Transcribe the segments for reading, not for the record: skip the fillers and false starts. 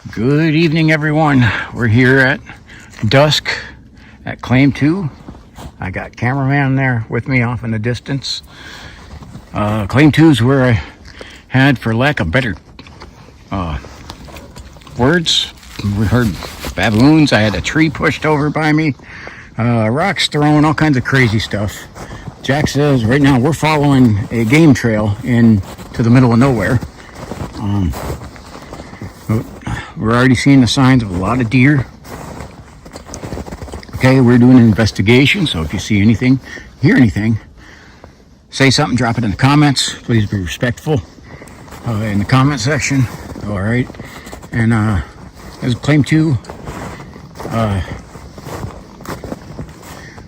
Good evening, everyone. We're here at dusk at Claim 2. I got cameraman there with me off in the distance. Claim 2 is where I had, for lack of better words, we heard baboons. I had a tree pushed over by me, rocks thrown, all kinds of crazy stuff. Jack says right now we're following a game trail into the middle of nowhere. We're already seeing the signs of a lot of deer. Okay, we're doing an investigation, so if you see anything, hear anything, say something, drop it in the comments. Please be respectful in the comment section. All right, and there's Claim 2.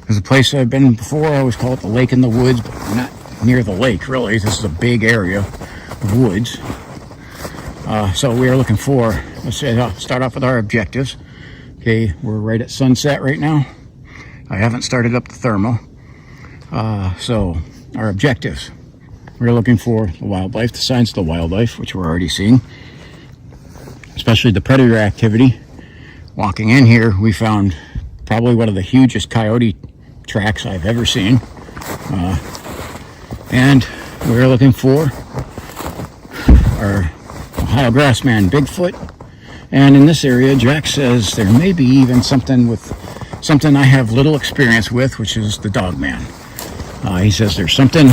There's a place I've been before. I always call it the Lake in the Woods, but we're not near the lake, really. This is a big area of woods. So we are looking for, let's start off with our objectives. Okay, we're right at sunset right now. I haven't started up the thermal. So our objectives, we're looking for the wildlife, the signs of the wildlife, which we're already seeing, especially the predator activity. Walking in here, we found probably one of the hugest coyote tracks I've ever seen. And we're looking for our Ohio grassman Bigfoot. And in this area, Jack says there may be even something I have little experience with, which is the dogman. He says there's something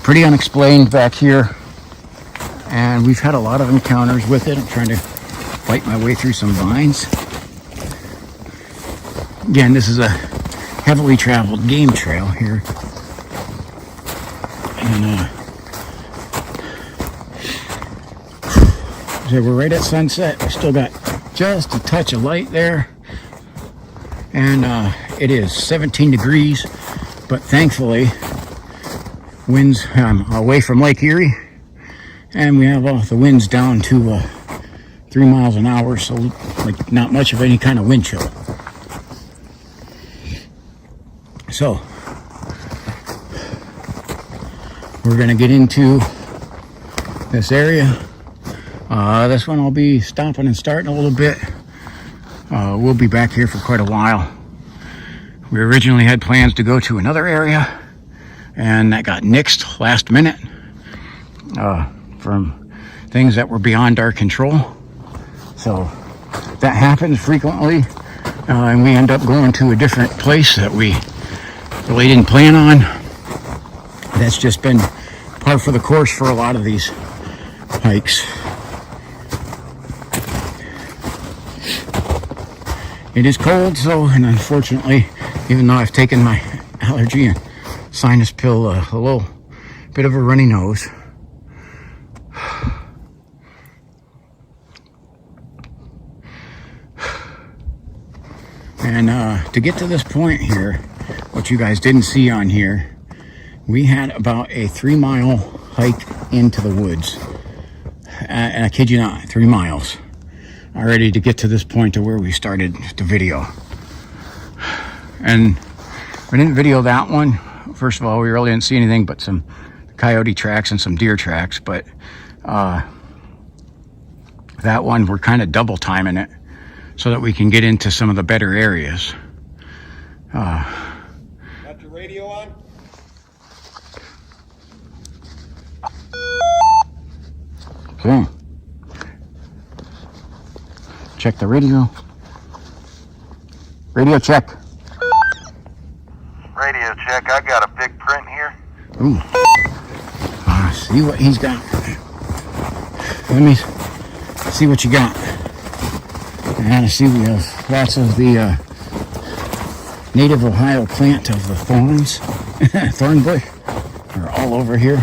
pretty unexplained back here, and we've had a lot of encounters with it. I'm trying to fight my way through some vines. Again, this is a heavily traveled game trail here, and so we're right at sunset. We still got just a touch of light there, and it is 17 degrees, but thankfully winds, I'm away from Lake Erie, and we have the winds down to 3 miles an hour, so like not much of any kind of wind chill. So we're gonna get into this area. This one I'll be stopping and starting a little bit. We'll be back here for quite a while. We originally had plans to go to another area, and that got nixed last minute from things that were beyond our control. So that happens frequently, and we end up going to a different place that we really didn't plan on. That's just been par for the course for a lot of these hikes. It is cold, so, and unfortunately, even though I've taken my allergy and sinus pill, a little bit of a runny nose. And to get to this point here, what you guys didn't see on here, we had about a 3-mile hike into the woods. And I kid you not, 3 miles. Already to get to this point to where we started the video. And we didn't video that one. First of all, we really didn't see anything but some coyote tracks and some deer tracks, but that one we're kind of double timing it so that we can get into some of the better areas. Got your radio on? Okay. Check the radio. Radio check. Radio check. I got a big print here. Ooh. See what he's got. Let me see what you got. And I see we have lots of the native Ohio plant of the thorns. Thorn bush. They're all over here.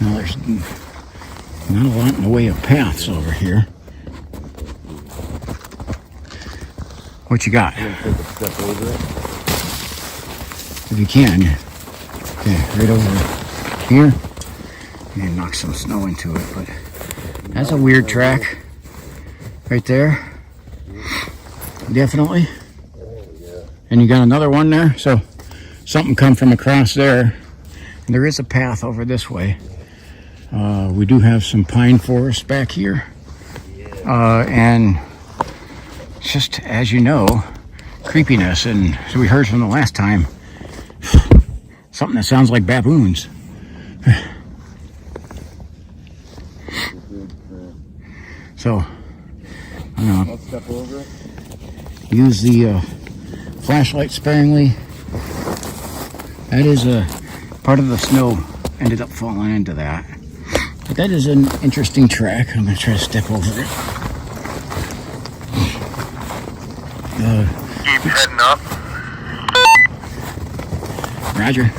Now there's not a lot in the way of paths over here. What you got? I'm gonna take a step over it. If you can. Okay, right over here. And knock some snow into it, but That's a weird track right there. Definitely. And you got another one there, so something come from across there. And there is a path over this way. We do have some pine forest back here. And just as you know, creepiness. And so we heard from the last time, something that sounds like baboons. So, I don't know. I'll step over it. Use the flashlight sparingly. That is a part of the snow ended up falling into that. But that is an interesting track. I'm going to try to step over it. Keep heading up. Roger.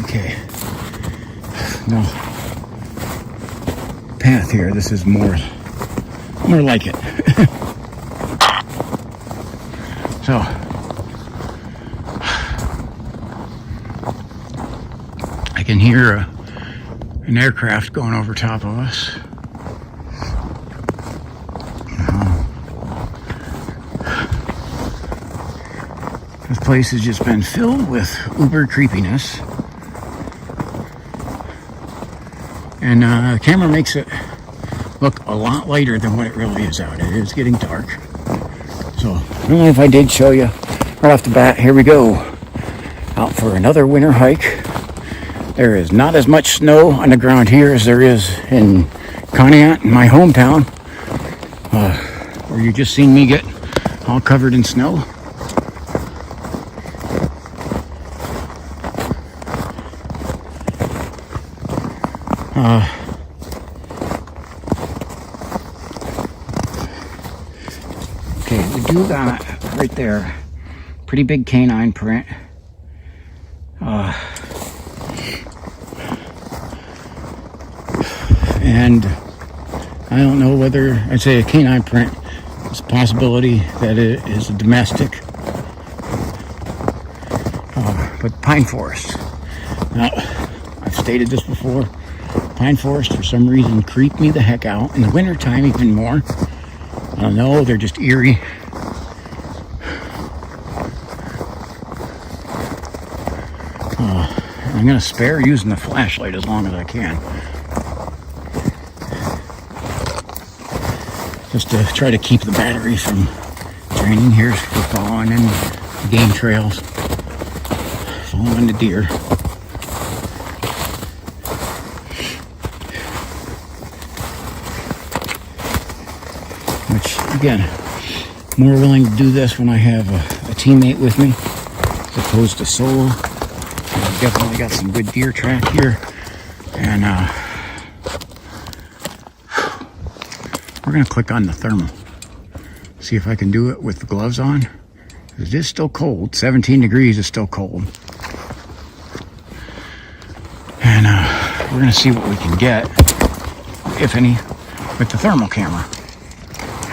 Okay. No path here. This is more like it. So I can hear an aircraft going over top of us. This place has just been filled with uber creepiness. And the camera makes it look a lot lighter than what it really is out. It is getting dark. So, I don't know if I did show you right off the bat. Here we go. Out for another winter hike. There is not as much snow on the ground here as there is in Conneaut, in my hometown. Where you just seen me get all covered in snow. Okay, we do got right there pretty big canine print. And I don't know whether I'd say a canine print. It's a possibility that it is a domestic. But pine forest. Now, I've stated this before. Pine forest for some reason creep me the heck out. In the wintertime even more. I don't know, they're just eerie. I'm going to spare using the flashlight as long as I can. Just to try to keep the battery from draining. Here we're following in the game trails. Following the deer. Which, again, more willing to do this when I have a teammate with me as opposed to solo. I've definitely got some good deer track here. And we're going to click on the thermal. See if I can do it with the gloves on. It is still cold. 17 degrees is still cold. And we're going to see what we can get, if any, with the thermal camera.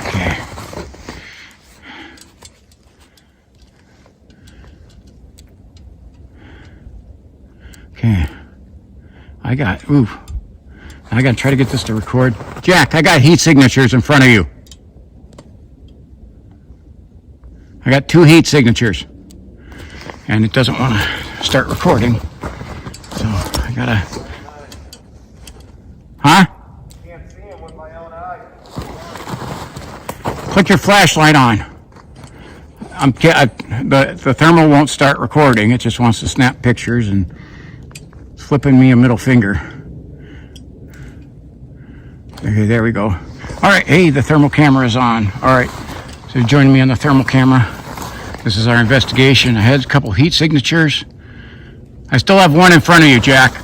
Okay. Okay. I got to try to get this to record. Jack, I got heat signatures in front of you. I got 2 heat signatures. And it doesn't want to start recording. So I gotta... Huh? Can't see him with my own eyes. Click your flashlight on. The thermal won't start recording. It just wants to snap pictures and it's flipping me a middle finger. Okay, there we go. All right, hey, the thermal camera is on. All right, so joining me on the thermal camera. This is our investigation. I had a couple heat signatures. I still have one in front of you, Jack.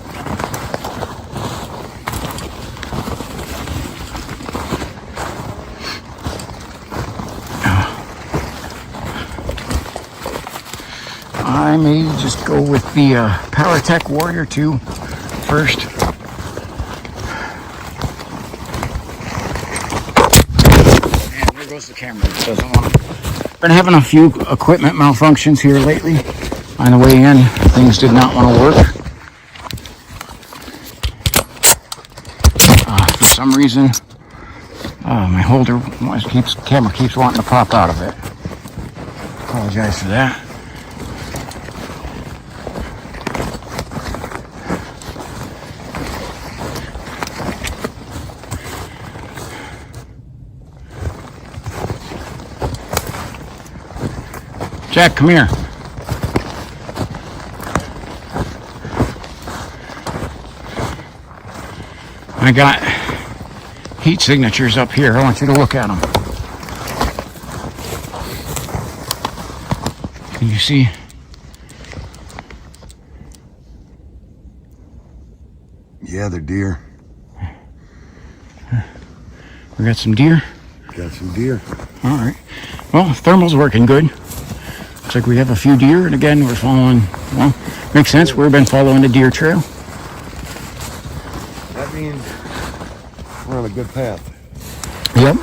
I may just go with the PowerTech Warrior 2 first. And there goes the camera. It doesn't want to. Been having a few equipment malfunctions here lately. On the way in, things did not want to work. some reason, my camera keeps wanting to pop out of it. Apologize for that. Jack, come here. I got heat signatures up here. I want you to look at them. Can you see? Yeah, they're deer. We got some deer. Got some deer. All right. Well, thermal's working good. Looks like we have a few deer, and again, we're following. Well, makes sense. We've been following the deer trail. That means we're on a good path. Yep.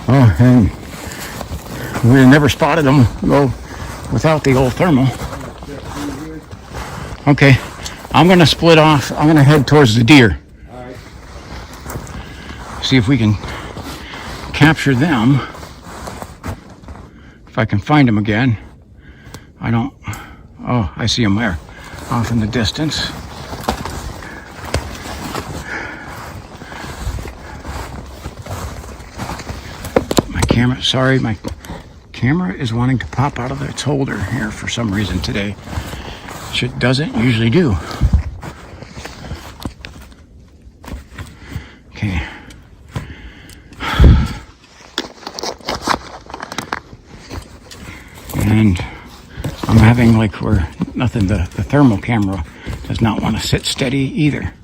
Oh, and we never spotted them go without the old thermal. Okay, I'm gonna split off. I'm gonna head towards the deer. All right. See if we can capture them. If I can find them again. I don't. Oh, I see them there, off in the distance. Sorry, my camera is wanting to pop out of its holder here for some reason today, which it doesn't usually do. Okay. And I'm having like nothing, the thermal camera does not want to sit steady either.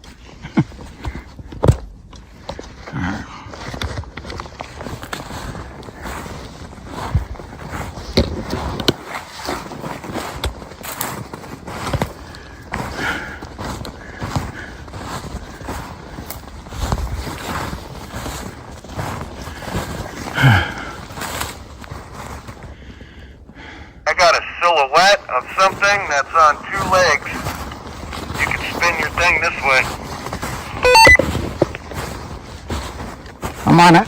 I got a silhouette of something that's on 2 legs. You can spin your thing this way. I'm on it.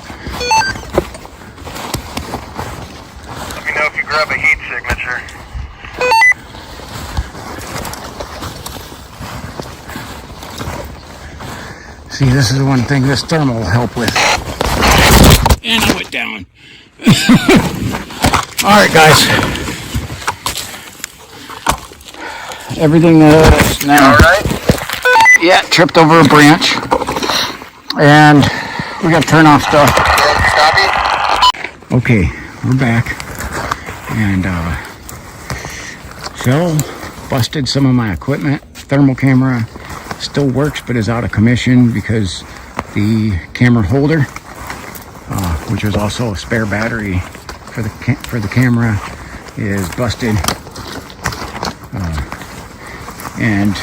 Let me know if you grab a heat signature. See, this is the one thing this thermal will help with. And I went down. All right, guys. Everything is now. All right. Yeah, tripped over a branch. And we got to turn off stuff. Copy. Okay, we're back. And Phil busted some of my equipment. Thermal camera still works, but is out of commission because the camera holder, which was also a spare battery for the camera, is busted. And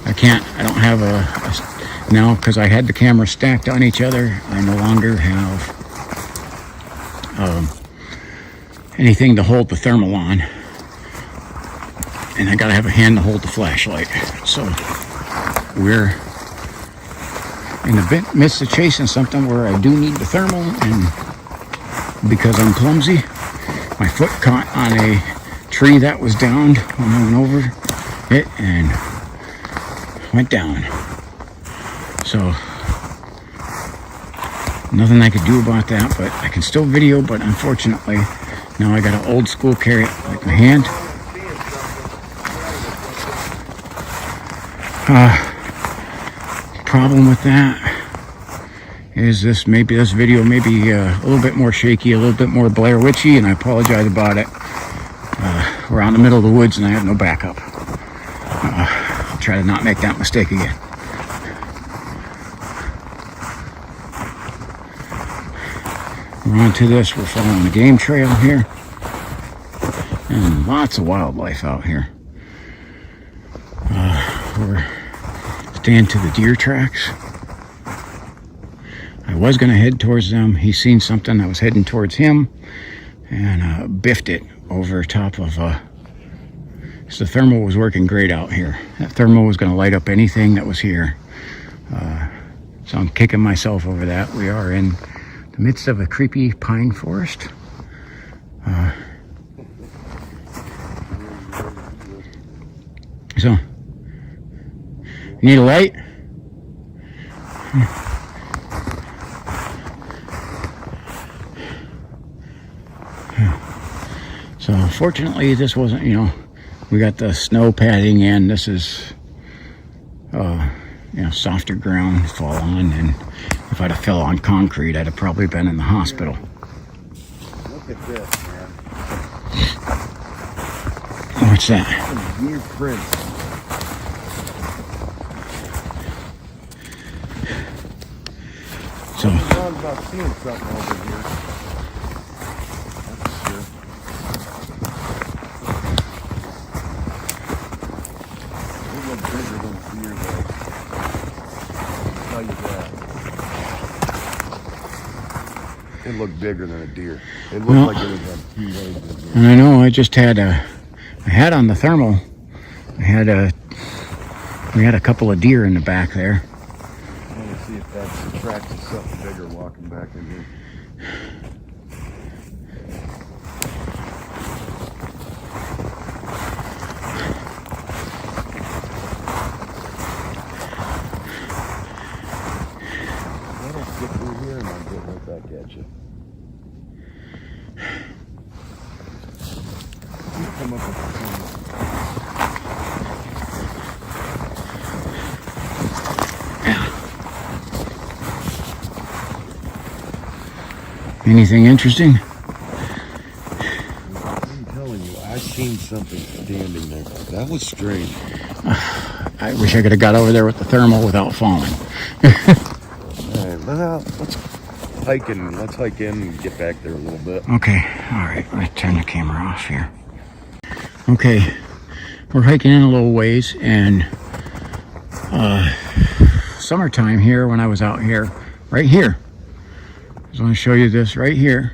I don't have now, because I had the cameras stacked on each other, I no longer have anything to hold the thermal on. And I gotta have a hand to hold the flashlight. So we're in the midst of chasing something where I do need the thermal, and because I'm clumsy, my foot caught on a tree that was downed when I went over it and went down. So nothing I could do about that, but I can still video. But unfortunately, now I got an old school carry it like my hand. Problem with that is this video may be a little bit more shaky, a little bit more Blair Witchy, and I apologize about it. We're out in the middle of the woods and I have no backup. I'll try to not make that mistake again. We're on to this. We're following the game trail here, and lots of wildlife out here. We're staying to the deer tracks. I was going to head towards them. He seen something that was heading towards him and biffed it over top of so the thermal was working great out here. That thermal was going to light up anything that was here. So I'm kicking myself over that. We are in the midst of a creepy pine forest. So, you need a light? So fortunately this wasn't, we got the snow padding in. This is, softer ground to fall on, and if I'd have fell on concrete, I'd have probably been in the hospital. Look at this, man. What's that? Some deer prints. So, I'm about seeing something over here. That's sure. It looks bigger than deer, though. I'll tell you that. It looked bigger than a deer. It looked like it was on 2 legs. and I know I just had I had on the thermal, we had a couple of deer in the back there. I want to see if that's the tracks of something bigger walking back in here. Let us get through here and I'll get right back at you. You come up with the Anything interesting? I'm telling you, I seen something standing there. That was strange. I wish I could have got over there with the thermal without falling. Alright, let's hike in. Let's hike in and get back there a little bit. Okay, all right, let's turn the camera off here. Okay, we're hiking in a little ways, and summertime here, when I was out here, right here, I just want to show you this right here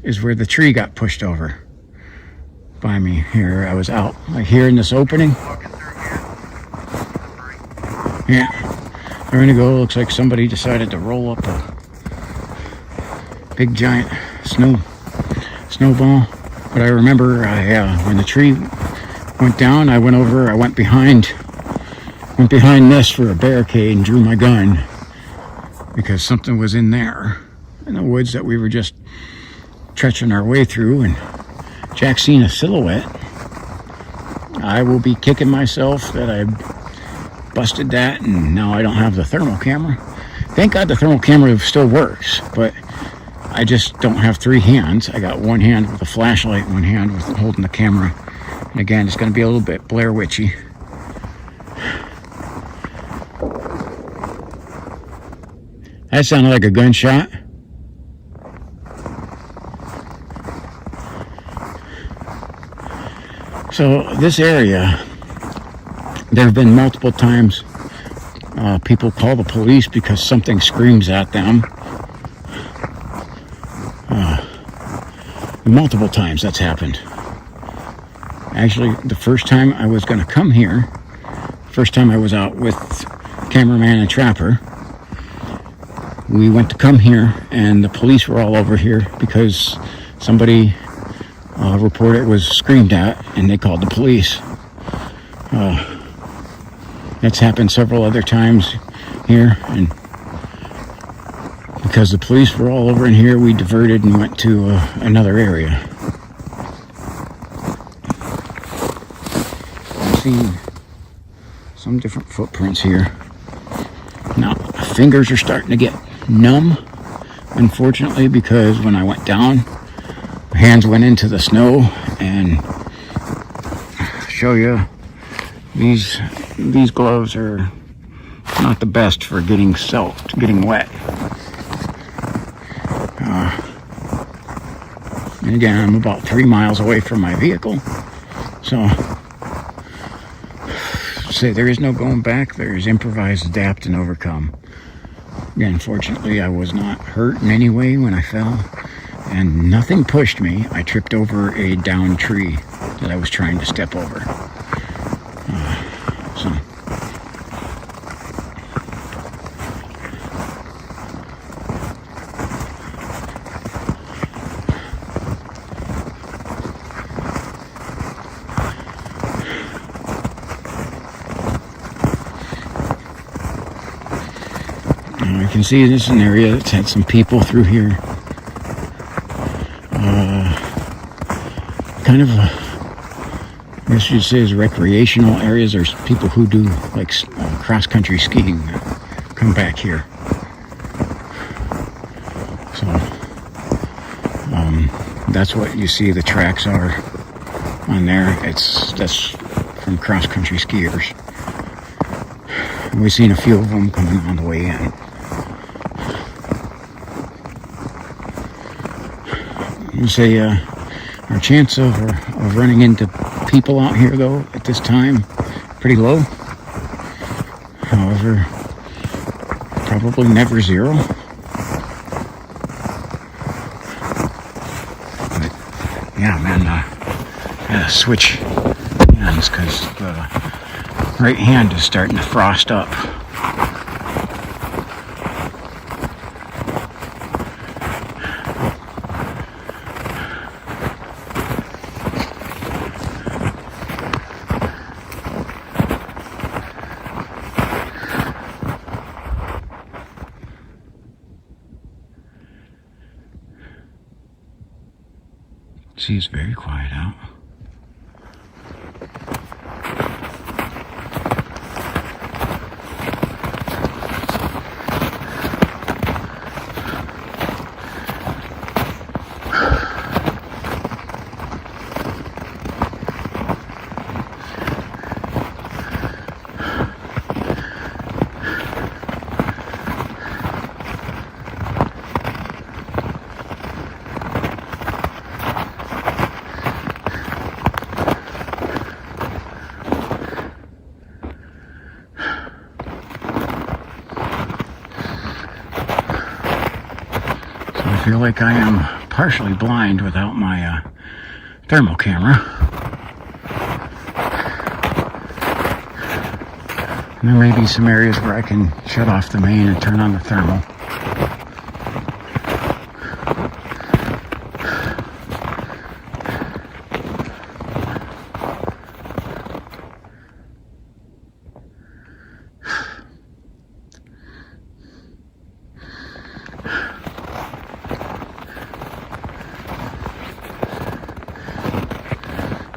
is where the tree got pushed over by me here. I was out like here in this opening. Yeah, there we go. Looks like somebody decided to roll up a big giant snowball. But I remember when the tree went down, I went behind this for a barricade and drew my gun because something was in there in the woods that we were just trekking our way through, and Jack seen a silhouette. I will be kicking myself that I busted that, and now I don't have the thermal camera. Thank God the thermal camera still works, but I just don't have 3 hands. I got 1 hand with a flashlight, 1 hand with holding the camera. And again, it's going to be a little bit Blair Witchy. That sounded like a gunshot. So this area, there have been multiple times people call the police because something screams at them. Multiple times that's happened. Actually, the first time I was going to come here, first time I was out with cameraman and trapper, we went to come here and the police were all over here because somebody reported was screamed at and they called the police. That's happened several other times here, and because the police were all over in here, we diverted and went to another area. I've seen some different footprints here. Now, my fingers are starting to get numb, unfortunately, because when I went down, my hands went into the snow, and I'll show you, these gloves are not the best for getting soaked, getting wet. And again, I'm about 3 miles away from my vehicle, so say there is no going back. There is improvise, adapt, and overcome. Again, fortunately, I was not hurt in any way when I fell, and nothing pushed me. I tripped over a downed tree that I was trying to step over. You can see this is an area that's had some people through here. Kind of, I guess you'd say, is recreational areas. There's people who do like cross-country skiing that come back here. So that's what you see the tracks are on there. That's from cross-country skiers. And we've seen a few of them coming on the way in. You say our chance of running into people out here, though, at this time, pretty low. However, probably never zero. But yeah, man, gotta switch hands because the right hand is starting to frost up. See, it's very quiet out. I feel like I am partially blind without my thermal camera. And there may be some areas where I can shut off the main and turn on the thermal.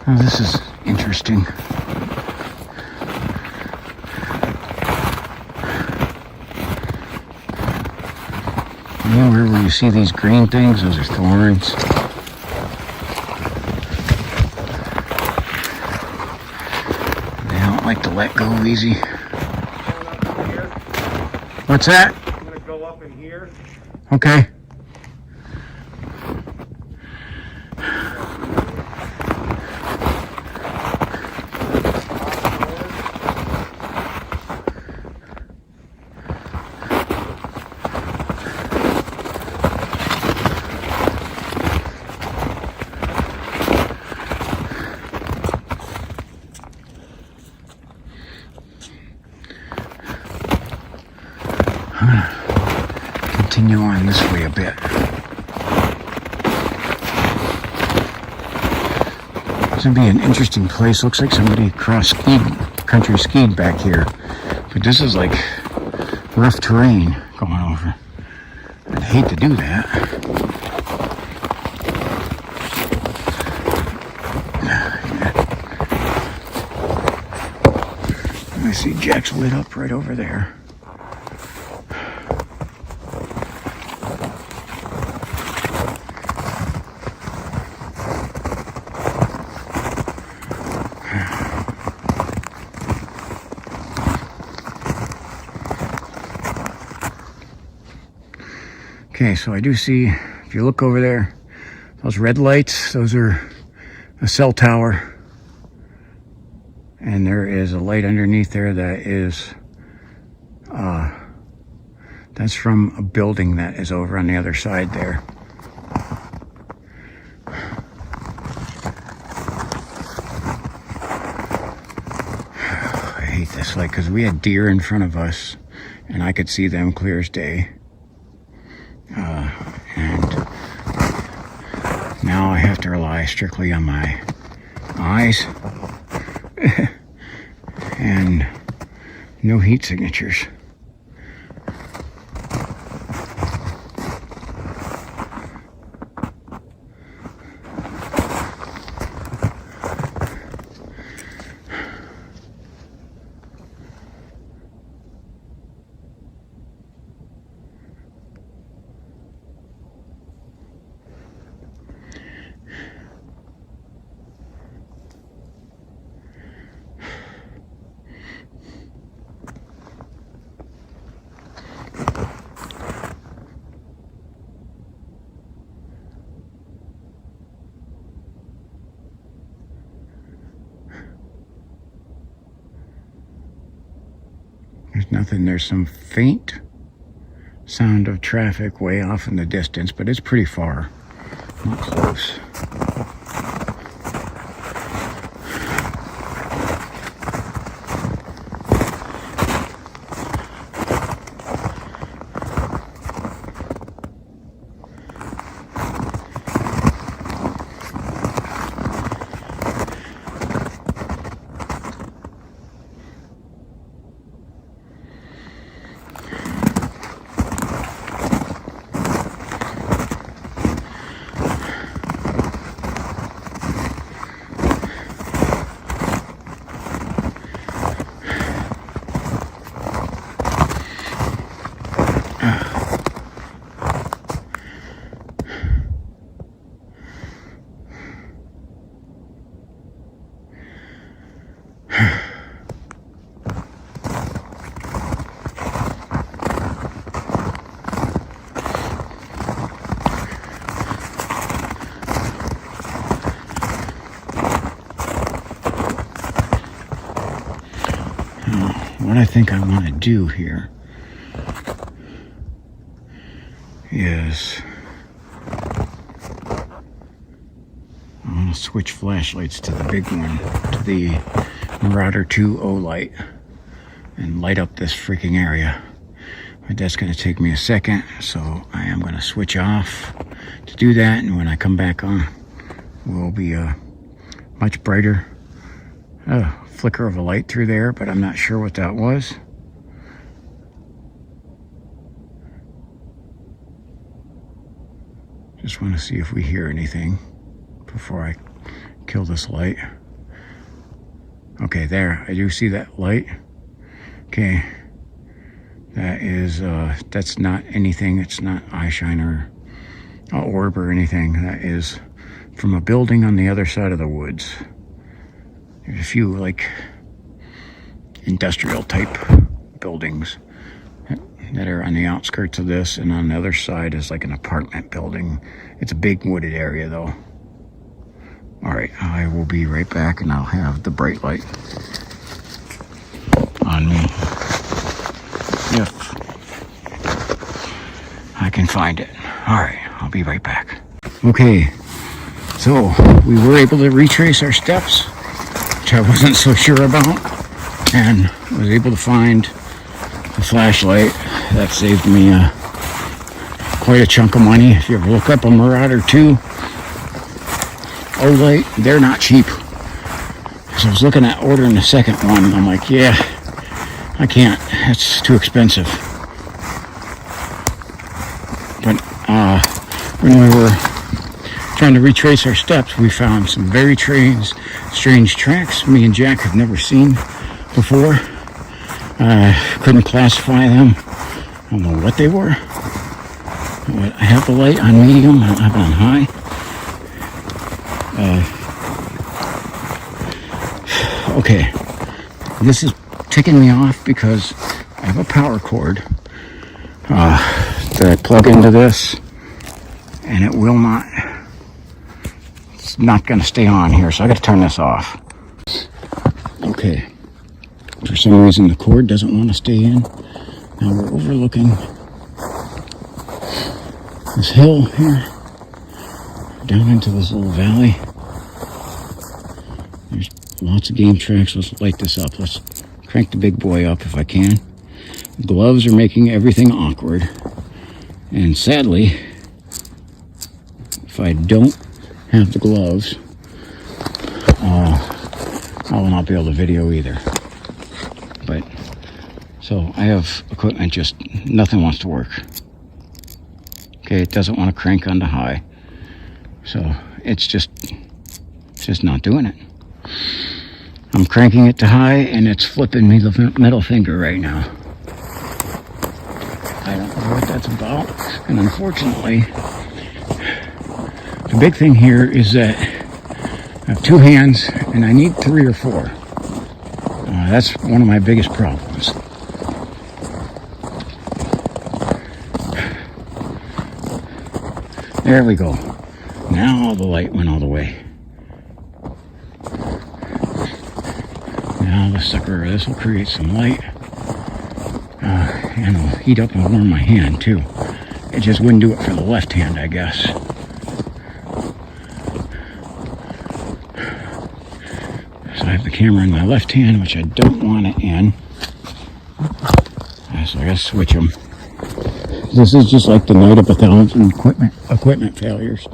Oh, this is interesting. Anywhere where you see these green things, those are thorns. They don't like to let go easy. What's that? I'm gonna go up in here. Okay. Continue on this way a bit. It's gonna be an interesting place. Looks like somebody country skied back here, but this is like rough terrain going over. I'd hate to do that. I see Jack's lit up right over there. Okay, so I do see, if you look over there, those red lights, those are a cell tower. And there is a light underneath there that is, that's from a building that is over on the other side there. I hate this light because we had deer in front of us and I could see them clear as day. And now I have to rely strictly on my eyes and no heat signatures. Nothing. There's some faint sound of traffic way off in the distance, but it's pretty far. Not close. What I think I want to do here is I want to switch flashlights to the big one, to the Marauder 2 O light, and light up this freaking area. But that's going to take me a second, so I am going to switch off to do that, and when I come back on, will be much brighter. Flicker of a light through there, but I'm not sure what that was. Just want to see if we hear anything before I kill this light. Okay, there, I do see that light. Okay, that is, that's not anything. It's not eye shiner, orb or anything. That is from a building on the other side of the woods. There's a few like industrial type buildings that are on the outskirts of this, and on the other side is like an apartment building. It's a big wooded area though. All right, I will be right back, and I'll have the bright light on me if I can find it. All right, I'll be right back. Okay, so we were able to retrace our steps, which I wasn't so sure about, and was able to find the flashlight. That saved me quite a chunk of money. If you ever look up a Marauder 2 O-light, they're not cheap. So I was looking at ordering the second one, and I'm like, yeah, I can't. That's too expensive. But when we were trying to retrace our steps, we found some very strange tracks me and Jack have never seen before. Couldn't classify them. I don't know what they were. I have the light on medium, I don't have it on high. Okay, this is ticking me off because I have a power cord that I plug into this, and it will not, it's not going to stay on here, so I got to turn this off. Okay, for some reason the cord doesn't want to stay in. Now we're overlooking this hill here, down into this little valley. There's lots of game tracks. Let's light this up. Let's crank the big boy up if I can. The gloves are making everything awkward. And sadly, if I don't have the gloves, I will not be able to video either. But, so I have equipment, just nothing wants to work. Okay, it doesn't want to crank onto high. So it's just not doing it. I'm cranking it to high, and it's flipping me the middle finger right now. I don't know what that's about. And unfortunately, the big thing here is that I have two hands, and I need 3 or 4. That's one of my biggest problems. There we go. Now the light went all the way. Now the sucker, this will create some light. And it'll heat up and warm my hand too. It just wouldn't do it for the left hand, I guess. So I have the camera in my left hand, which I don't want it in. So I gotta switch them. This is just like the night of 1,000 equipment failures.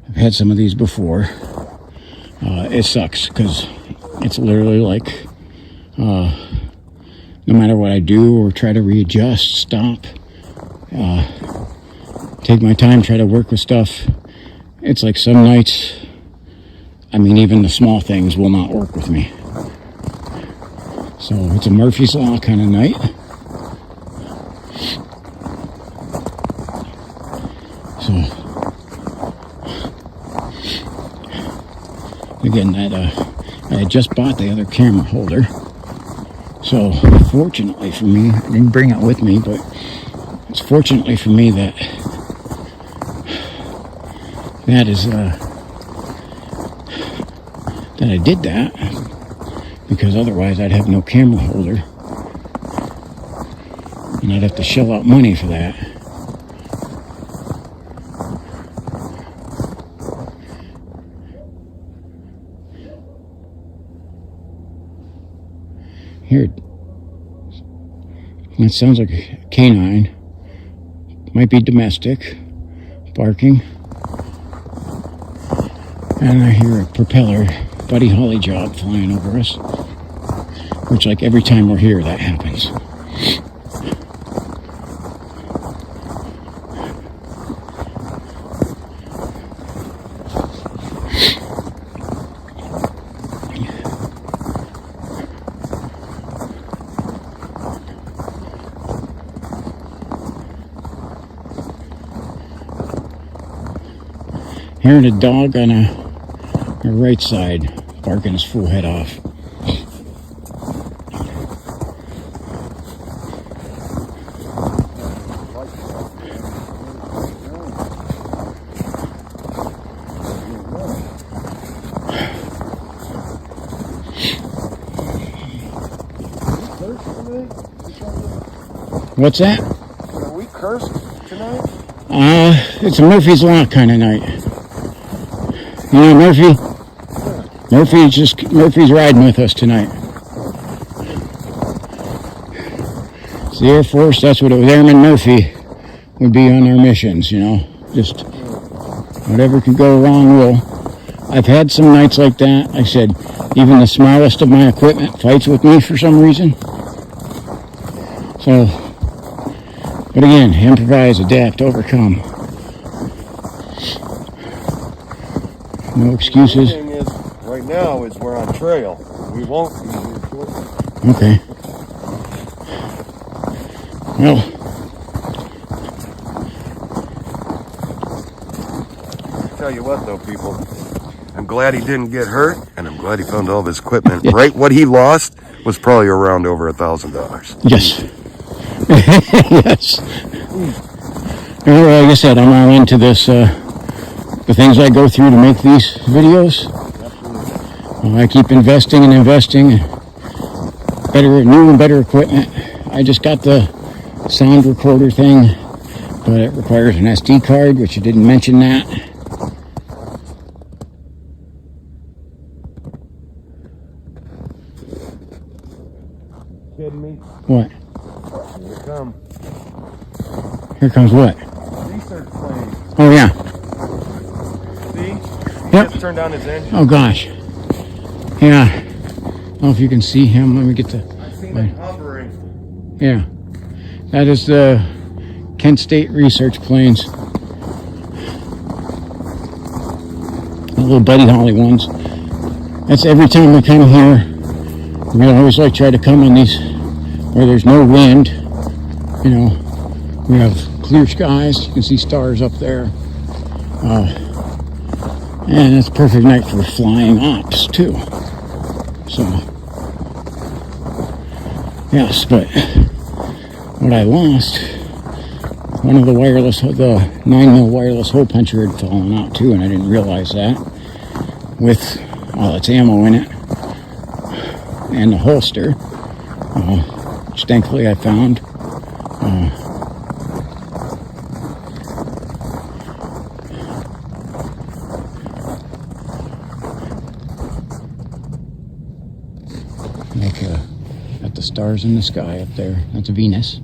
I've had some of these before. It sucks because it's literally like no matter what I do or try to readjust, stop, take my time, try to work with stuff. It's like some nights, I mean, even the small things will not work with me. So it's a Murphy's Law kind of night. So again, that I had just bought the other camera holder. So fortunately for me, I didn't bring it with me, but it's fortunately for me that that I did that, because otherwise I'd have no camera holder and I'd have to shell out money for that. Here, it sounds like a canine. Might be domestic, barking. And I hear a propeller Buddy Holly job flying over us, which like every time we're here that happens. Hearing a dog on a right side barking his full head off. What's that? Are we cursed tonight? It's a Murphy's Law kind of night. You know Murphy? Murphy's riding with us tonight. It's the Air Force, that's what it was. Airman Murphy would be on our missions, you know. Just whatever could go wrong will. I've had some nights like that. I said, even the smallest of my equipment fights with me for some reason. So, but again, improvise, adapt, overcome. No excuses. The thing is, right now is we're on trail. We won't be here shortly. Okay. Well, I'll tell you what though, people. I'm glad he didn't get hurt, and I'm glad he found all of his equipment. Yes. Right, what he lost was probably around over $1,000. yes. Yes. Well, like I said, I'm all into this, the things I go through to make these videos. I keep investing and investing. New and better equipment. I just got the sound recorder thing, but it requires an SD card, which you didn't mention that. Kidding me? What? Here it come. Here comes what? Research plane. Oh, yeah. See? He Yep. just turned on his engine. Oh, gosh. Yeah. I don't know if you can see him. Let me get the... I've seen him hovering. Yeah. That is the Kent State research planes. The little Buddy Holly ones. That's every time we come here. We always like try to come on these where there's no wind. You know, we have clear skies. You can see stars up there. And it's a perfect night for flying ops too. So, yes, but what I lost, one of the 9mm wireless hole puncher had fallen out too, and I didn't realize that, with all its ammo in it and the holster. which thankfully I found. Look at the stars in the sky up there. That's Venus.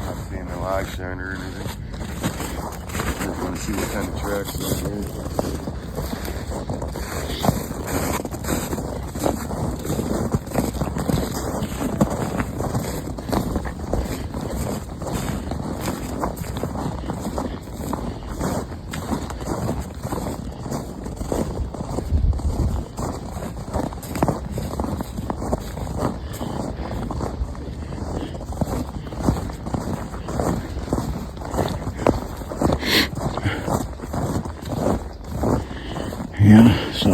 Not seeing no eye shine or anything. Just want to see what kind of tracks are there. Yeah, so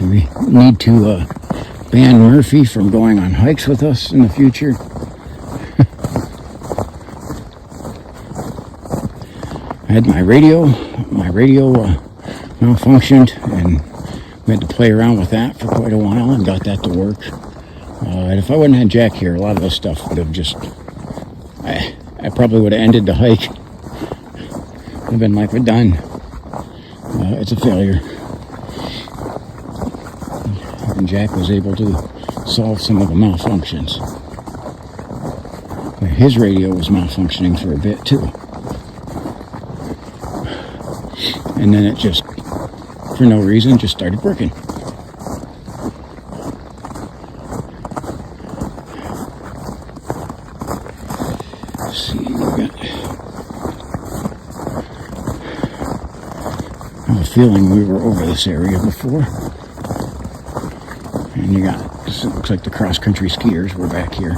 we need to ban Murphy from going on hikes with us in the future. I had my radio malfunctioned, and we had to play around with that for quite a while and got that to work. And if I wouldn't have had Jack here, a lot of this stuff would have just, I probably would have ended the hike. I've been like, we're done. It's a failure. And Jack was able to solve some of the malfunctions. His radio was malfunctioning for a bit too. And then it just, for no reason, just started working. Let's see, we got... I have a feeling we were over this area before. And you got, it looks like the cross-country skiers were back here.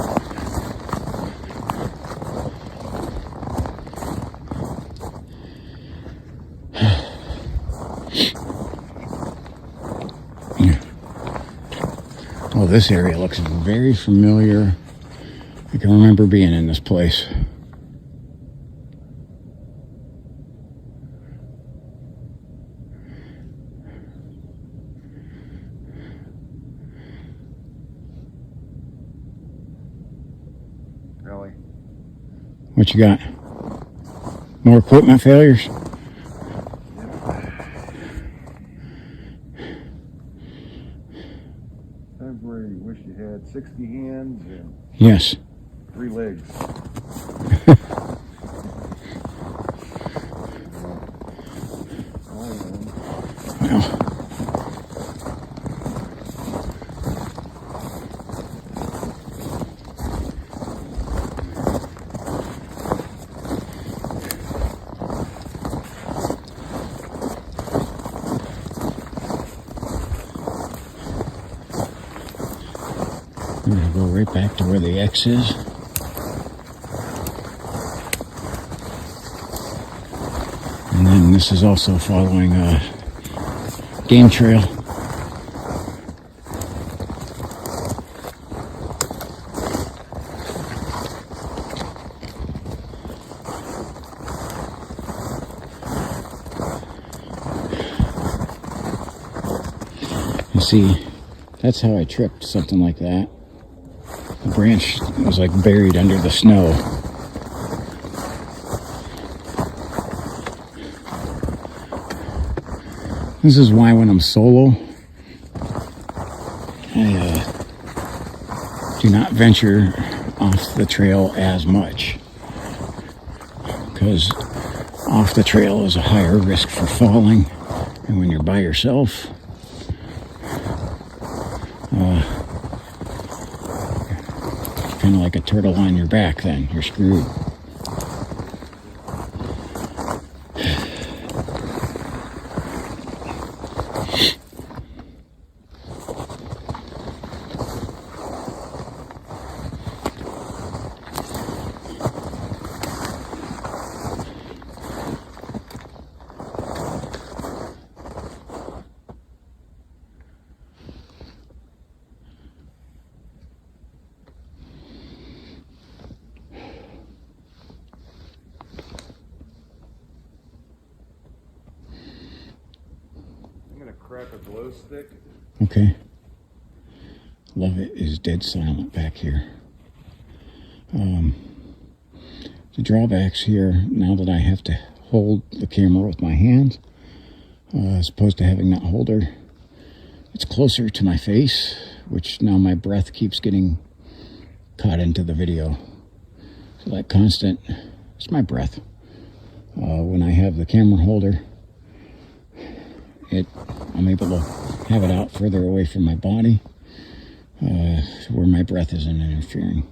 Oh, this area looks very familiar. I can remember being in this place. Really? What you got? More equipment failures? Times where you wish you had 60 hands and Yes. 3 legs. Well, I'm going to go right back to where the X is. And then this is also following a game trail. You see, that's how I tripped something like that. The branch was like buried under the snow. This is why when I'm solo, I do not venture off the trail as much. Because off the trail is a higher risk for falling. And when you're by yourself, kind of like a turtle on your back then. You're screwed. glow stick. Okay. Love it is dead silent back here. The drawbacks here, now that I have to hold the camera with my hands, as opposed to having that holder, it's closer to my face, which now my breath keeps getting caught into the video. So that constant, it's my breath. When I have the camera holder, I'm able to have it out further away from my body, where my breath isn't interfering.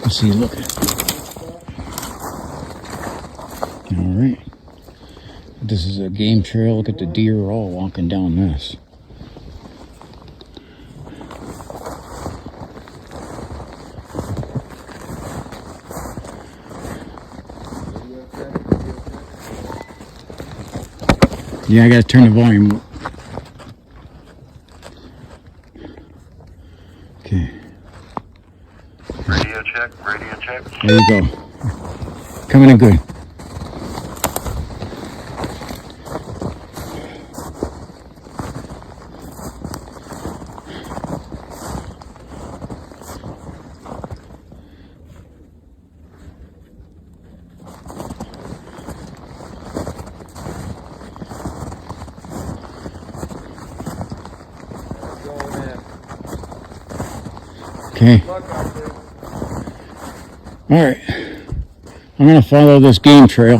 Let's see, look at it. All right. This is a game trail. Look at the deer all walking down this. Yeah, I gotta turn the volume up. Okay. Radio check, radio check. There you go. Coming in good. Okay. All right. I'm going to follow this game trail.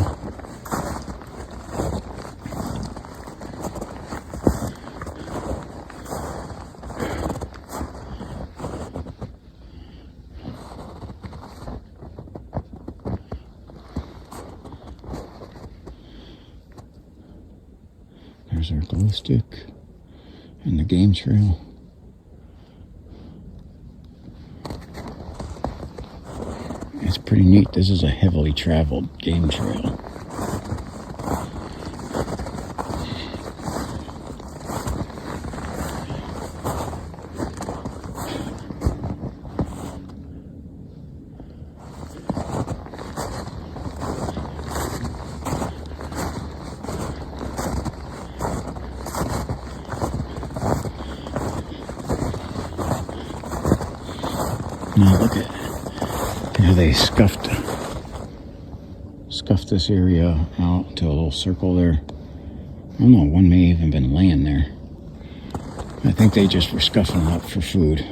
There's our glow stick and the game trail. It's pretty neat. This is a heavily traveled game trail. Now look at how they scuffed this area out to a little circle there. I don't know, one may have even been laying there. I think they just were scuffing it up for food.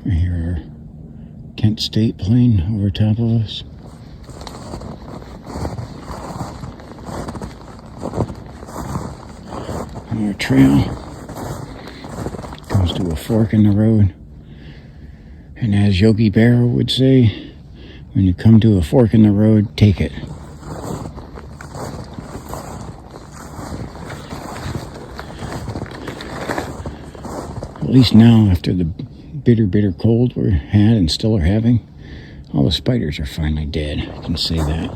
Here, Kent State plane over top of us. And our trail comes to a fork in the road. And as Yogi Berra would say, when you come to a fork in the road, take it. At least now, after the bitter cold we had and still are having, all the spiders are finally dead. I can say that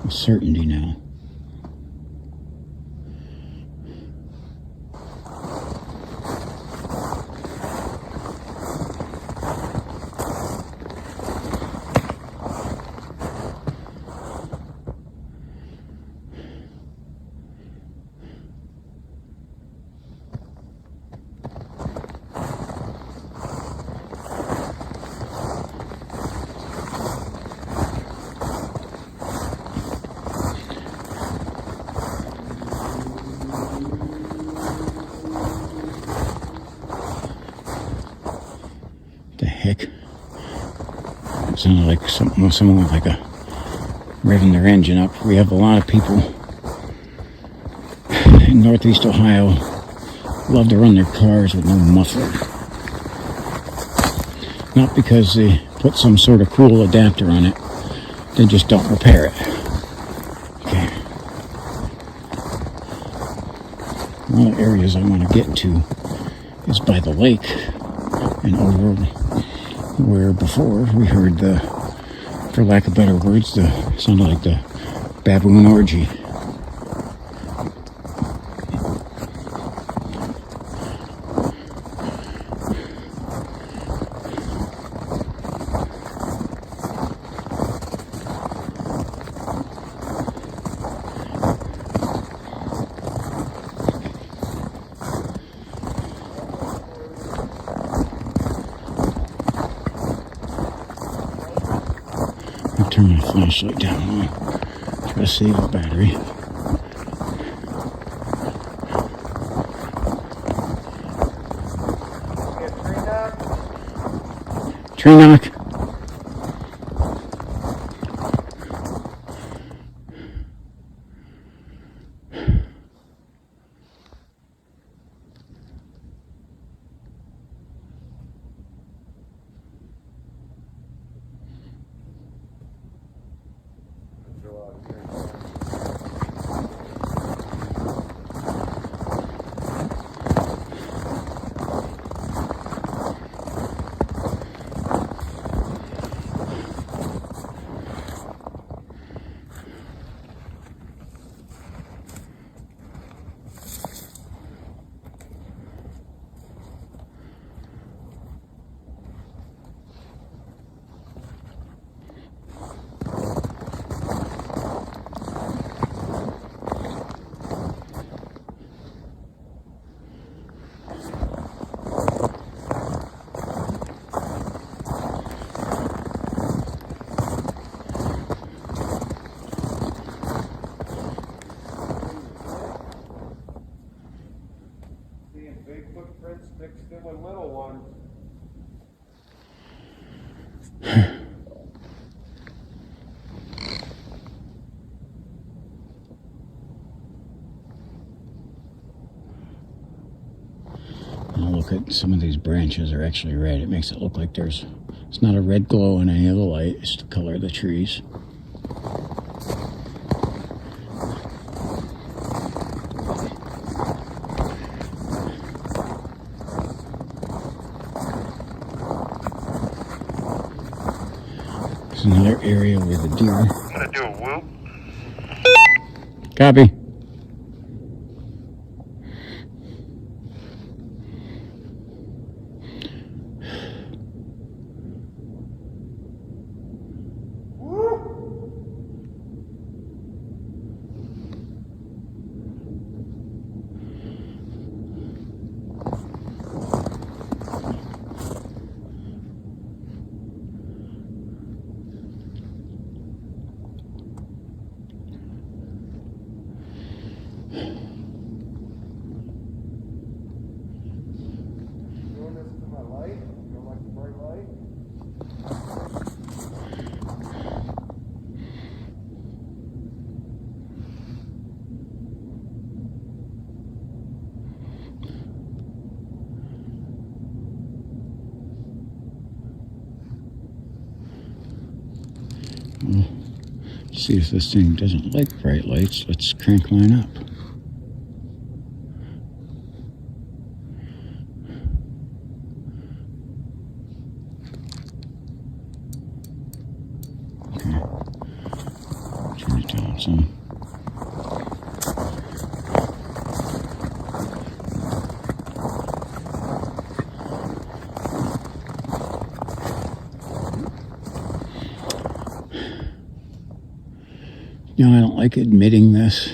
with certainty now. heck? It sounded like someone with like a revving their engine up. We have a lot of people in Northeast Ohio love to run their cars with no muffler. Not because they put some sort of cool adapter on it. They just don't repair it. Okay. One of the areas I want to get to is by the lake and over where before we heard the, for lack of better words, the sounded like the baboon orgy. I'll turn my flashlight down low. Try to save the battery. Tree knock. Big footprints mixed in with little ones. Now look at some of these branches are actually red. It makes it look like it's not a red glow in any of the light. It's the color of the trees. There's another area where the deer. I'm gonna do a whoop. Copy. Doing this to my light. You don't like the bright light? Well, see if this thing doesn't like bright lights. Let's crank mine up. Okay. Turn it down some. You know, I don't like admitting this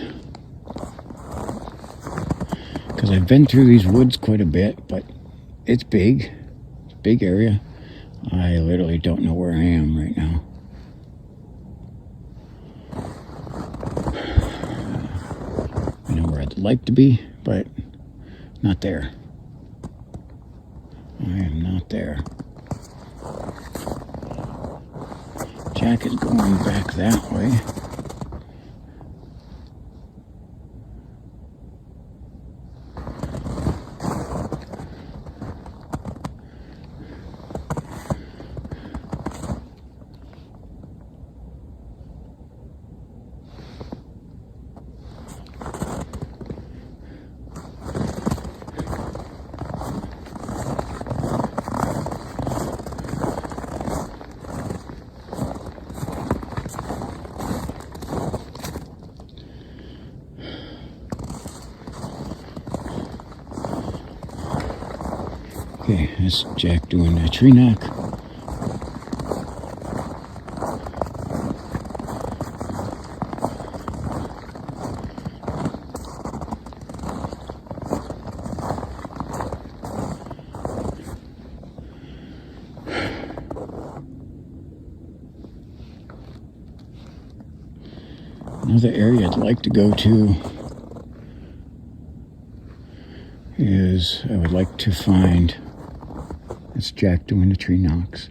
because I've been through these woods quite a bit, but it's big. It's a big area. I literally don't know where I am right now. I know where I'd like to be, but not there. I am not there. Jack is going back that way. Okay, that's Jack doing a tree knock. Another area I'd like to go to is I would like to find, that's Jack doing the tree knocks.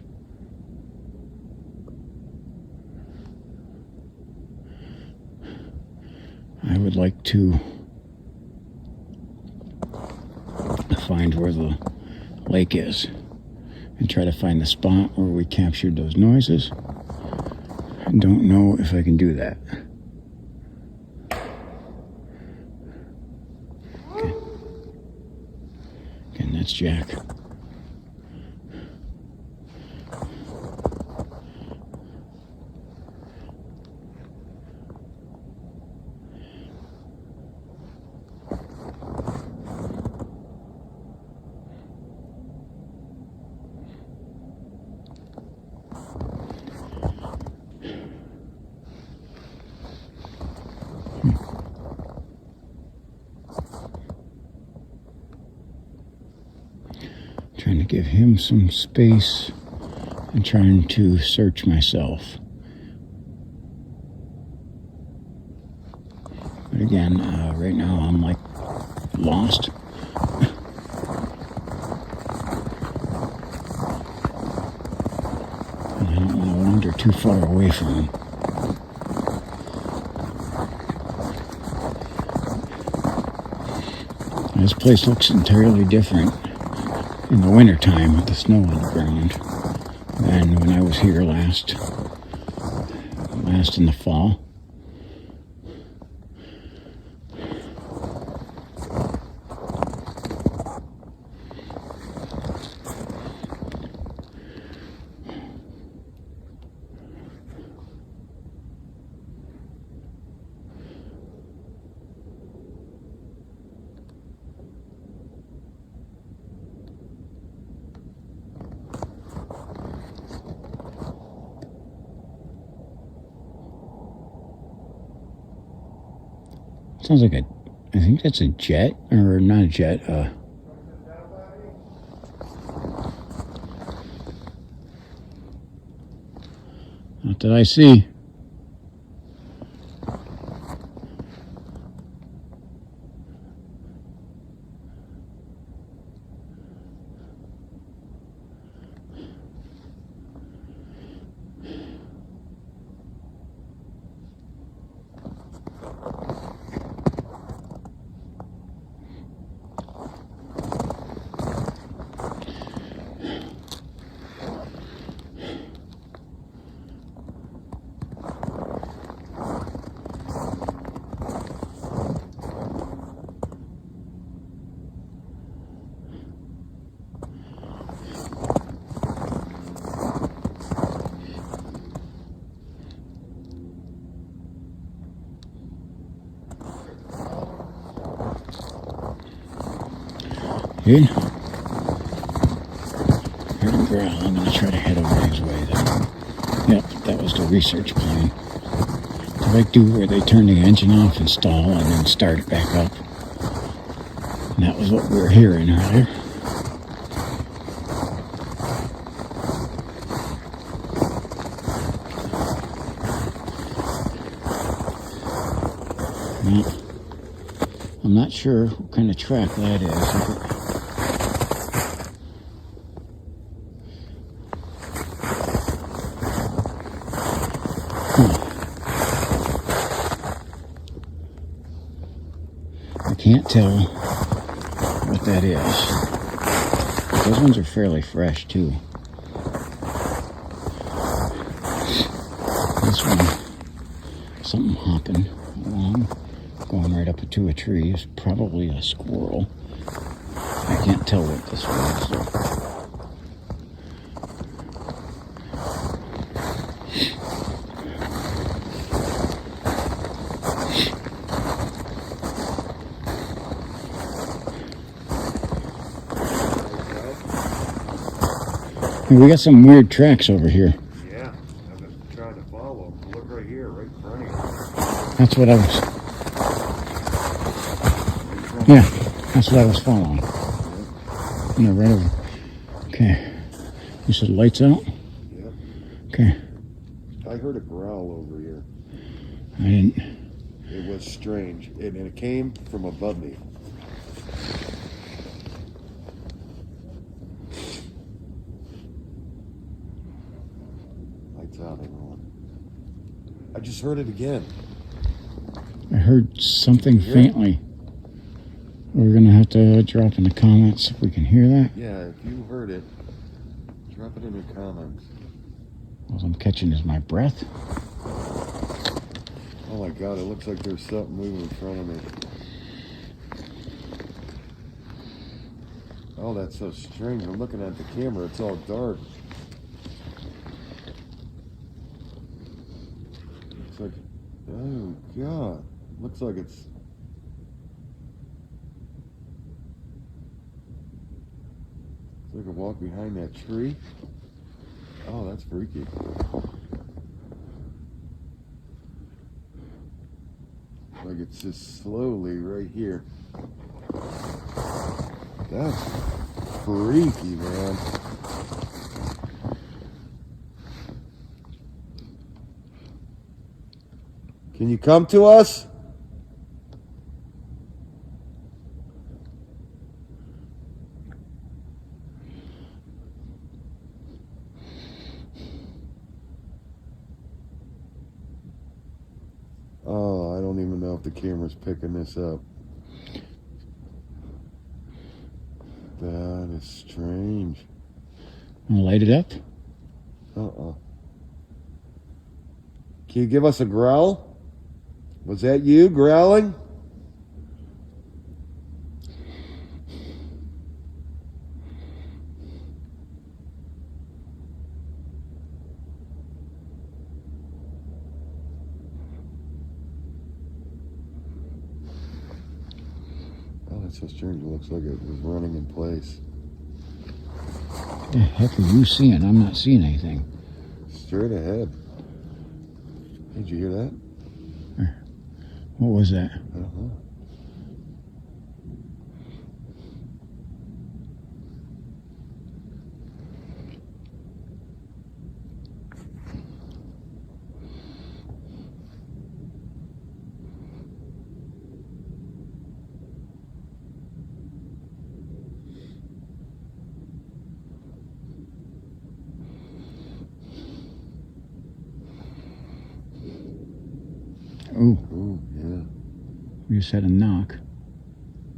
I would like to find where the lake is and try to find the spot where we captured those noises. I don't know if I can do that. Okay. Again, that's Jack. Trying to give him some space and trying to search myself. But again, right now I'm like lost. And I don't want to wander too far away from him. This place looks entirely different in the wintertime with the snow on the ground than when I was here last in the fall. Sounds like I think that's a jet, or not a jet, what did I see? Good. Heard him growl. I'm going to try to head over his way then. Yep, that was the research plane. So I do where they turn the engine off and stall and then start it back up. And that was what we were hearing earlier. Well, I'm not sure what kind of track that is. can't tell what that is. Those ones are fairly fresh too. This one, something hopping along, going right up to a tree, is probably a squirrel. I can't tell what this was. We got some weird tracks over here. Yeah, I've been trying to follow. Look right here, right in front of you. That's what I was. Yeah, that's what I was following. No, right over. Okay. You said lights out? Yep. Okay. I heard a growl over here. I didn't. It was strange, and it came from above me. Lights out, everyone. I just heard it again. I heard something faintly. We're going to have to drop in the comments if we can hear that. Yeah, if you heard it, drop it in the comments. All I'm catching is my breath. Oh my God, it looks like there's something moving in front of me. Oh, that's so strange. I'm looking at the camera, it's all dark. It's like, oh God, looks like it's like a walk behind that tree. Oh, that's freaky. Like it's just slowly right here. That's freaky, man. Can you come to us? Oh, I don't even know if the camera's picking this up. That is strange. Wanna light it up? Uh-uh. Can you give us a growl? Was that you growling? Oh, that's so strange. It looks like it was running in place. What the heck are you seeing? I'm not seeing anything. Straight ahead. Did you hear that? What was that? Uh-huh. Oh, Oh, yeah. we just had a knock.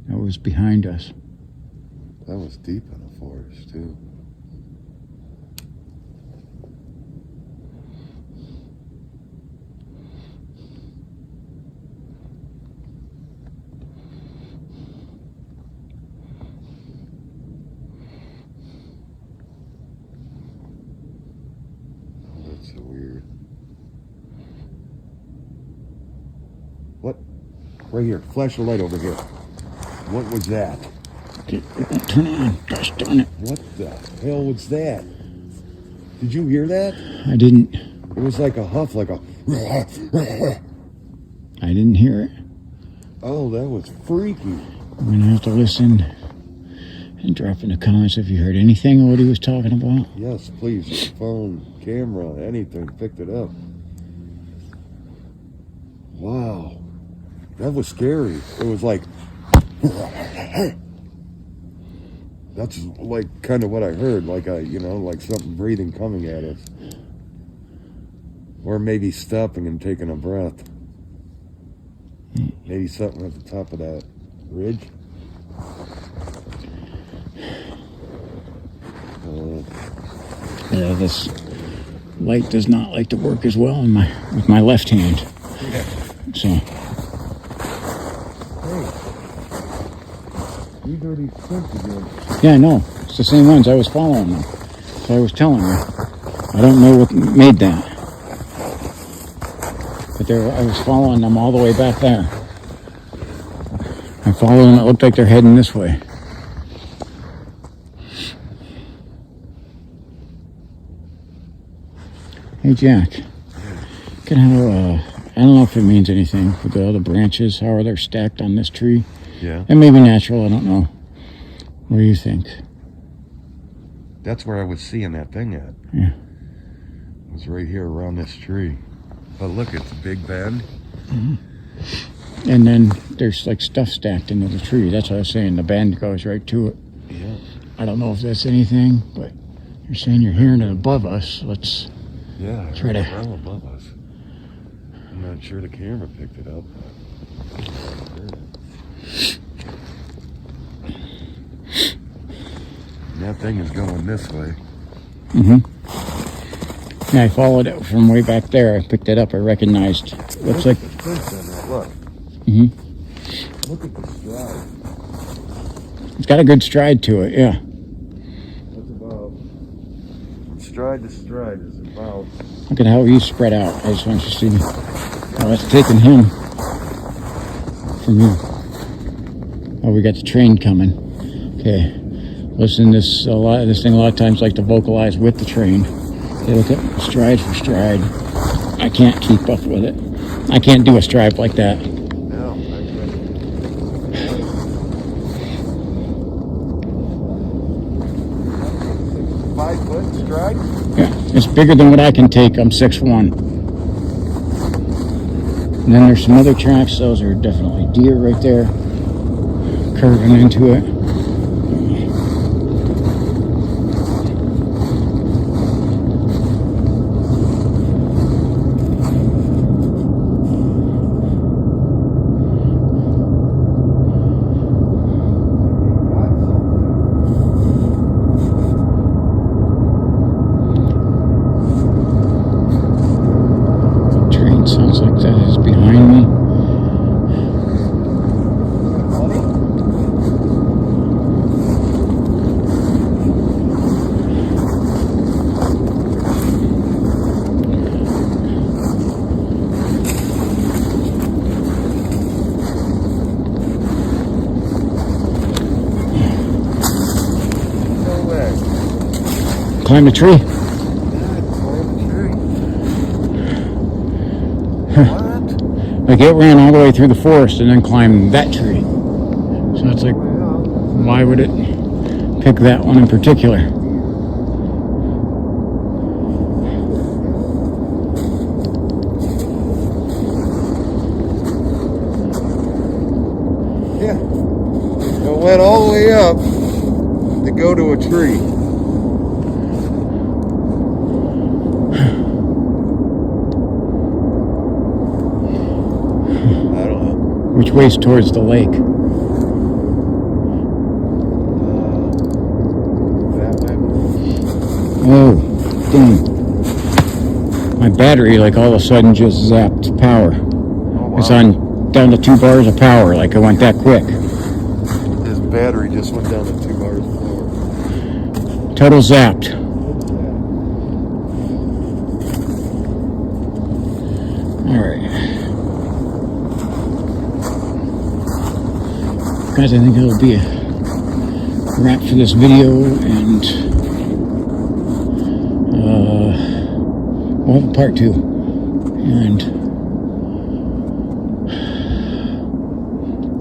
That was behind us. That was deep in the forest, too. Oh, that's so weird. What? Right here. Flash a light over here. What was that? It won't turn on. Gosh darn it. What the hell was that? Did you hear that? I didn't. It was like a huff, like a... I didn't hear it. Oh, that was freaky. We're going to have to listen and drop in the comments if you heard anything of what he was talking about. Yes, please. Your phone, camera, anything. Picked it up. Wow. That was scary. It was like... That's like kind of what I heard. Like like something breathing coming at us. Or maybe stopping and taking a breath. Maybe something at the top of that Ridge. Yeah, this light does not like to work as well with my left hand. Yeah. So, Hey, these are these prints again. yeah, I know. It's the same ones. I was following them. So I was telling you. I don't know what made that. But I was following them all the way back there. I followed them. It looked like they're heading this way. Hey, Jack. Can I don't know if it means anything with the other branches, how are they stacked on this tree? Yeah. It may be natural, I don't know. What do you think? That's where I was seeing that thing at. Yeah. It was right here around this tree. But look, it's a big bend. Mm-hmm. And then there's like stuff stacked into the tree. That's what I was saying. The bend goes right to it. Yeah. I don't know if that's anything, but you're saying you're hearing it above us. Let's try to. Right above us. I'm not sure the camera picked it up. And that thing is going this way. Yeah, I followed it from way back there. I picked it up. I recognized. Looks like. Look. Look at the stride. It's got a good stride to it. Yeah. That's about stride to stride is about. Look at how he's spread out. I just want you to see how it's taking him from you. Oh, we got the train coming. Okay. Listen, this thing a lot of times like to vocalize with the train. Okay, look at stride for stride. I can't keep up with it. I can't do a stride like that. No, 5 foot stride? Yeah, it's bigger than what I can take. I'm 6'1". And then there's some other tracks. Those are definitely deer right there, curving into it. Sounds like that is behind me. No way. Climb the tree. Like it ran all the way through the forest and then climbed that tree. So it's like, why would it pick that one in particular? Yeah. It went all the way up to go to a tree. Which way's towards the lake? That way. Oh, dang. My battery, like, all of a sudden just zapped power. Oh, wow. It's on down to 2 bars of power, like it went that quick. His battery just went down to 2 bars of power. Total zapped. Alright. Guys, I think it'll be a wrap for this video, and we'll have part 2. And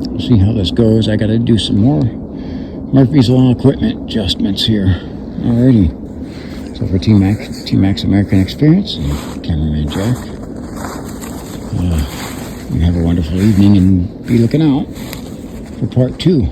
we'll see how this goes. I got to do some more Murphy's Law equipment adjustments here. Alrighty. So for T-Max American Experience and cameraman Jack, you have a wonderful evening and be looking out for part 2.